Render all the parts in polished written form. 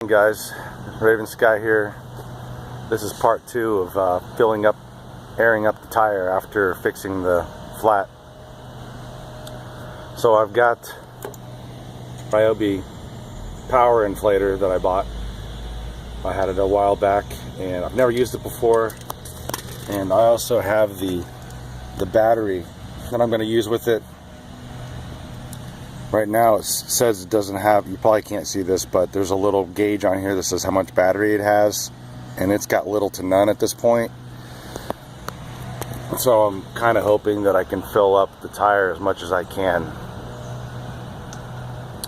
Guys, RavenSky here. This is part 2 of airing up the tire after fixing the flat. So I've got Ryobi power inflator that I bought. I had it a while back and I've never used it before, and I also have the battery that I'm going to use with it. Right now it says it doesn't have, you probably can't see this, but there's a little gauge on here that says how much battery it has, and it's got little to none at this point. So I'm kind of hoping that I can fill up the tire as much as I can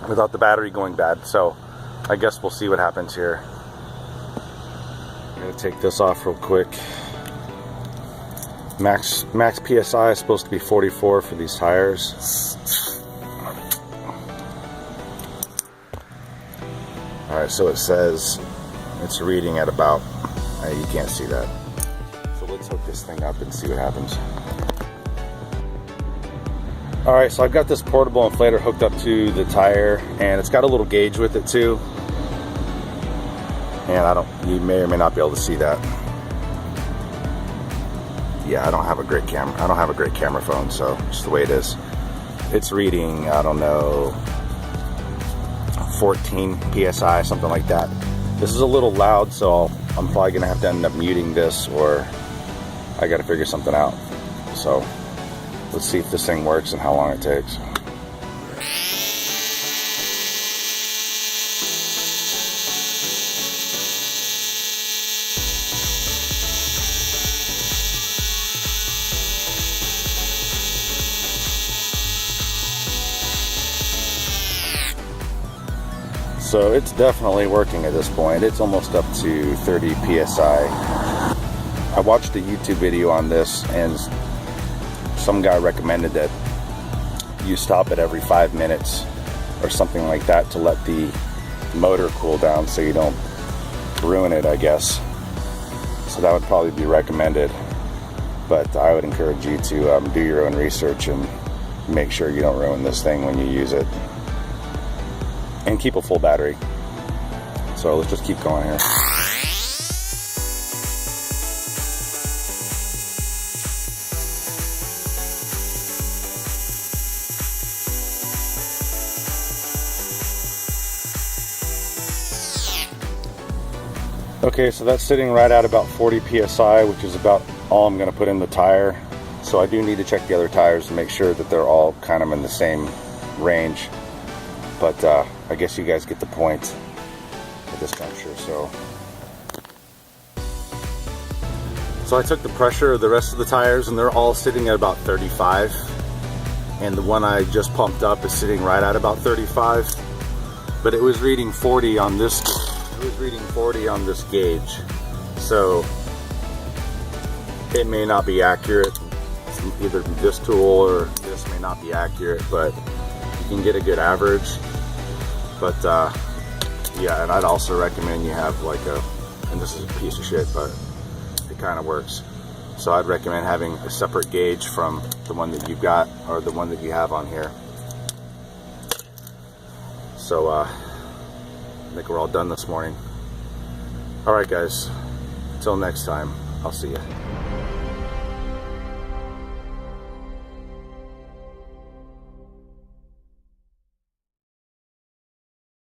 without the battery going bad. So I guess we'll see what happens here. I'm going to take this off real quick. Max PSI is supposed to be 44 for these tires. Alright, so it says it's reading at about, you can't see that. So let's hook this thing up and see what happens. Alright, so I've got this portable inflator hooked up to the tire, and it's got a little gauge with it too. And you may or may not be able to see that. Yeah, I don't have a great camera phone, so just the way it is. It's reading, I don't know, 14 PSI, something like that. This is a little loud, so I'm probably gonna have to end up muting this, or I gotta figure something out. So let's see if this thing works and how long it takes. So it's definitely working at this point. It's almost up to 30 PSI. I watched a YouTube video on this, and some guy recommended that you stop it every 5 minutes or something like that to let the motor cool down so you don't ruin it, I guess. So that would probably be recommended. But I would encourage you to do your own research and make sure you don't ruin this thing when you use it. And keep a full battery. So let's just keep going here. Okay, so that's sitting right at about 40 PSI, which is about all I'm going to put in the tire. So I do need to check the other tires to make sure that they're all kind of in the same range. But I guess you guys get the point at this juncture. So I took the pressure of the rest of the tires, and they're all sitting at about 35. And the one I just pumped up is sitting right at about 35. But it was reading 40 on this. It was reading 40 on this gauge. So it may not be accurate. Either this tool or this may not be accurate, but you can get a good average. But yeah, and I'd also recommend you have like and this is a piece of shit, but it kind of works. So I'd recommend having a separate gauge from the one that you've got, or the one that you have on here. So I think we're all done this morning. Alright guys, until next time, I'll see you.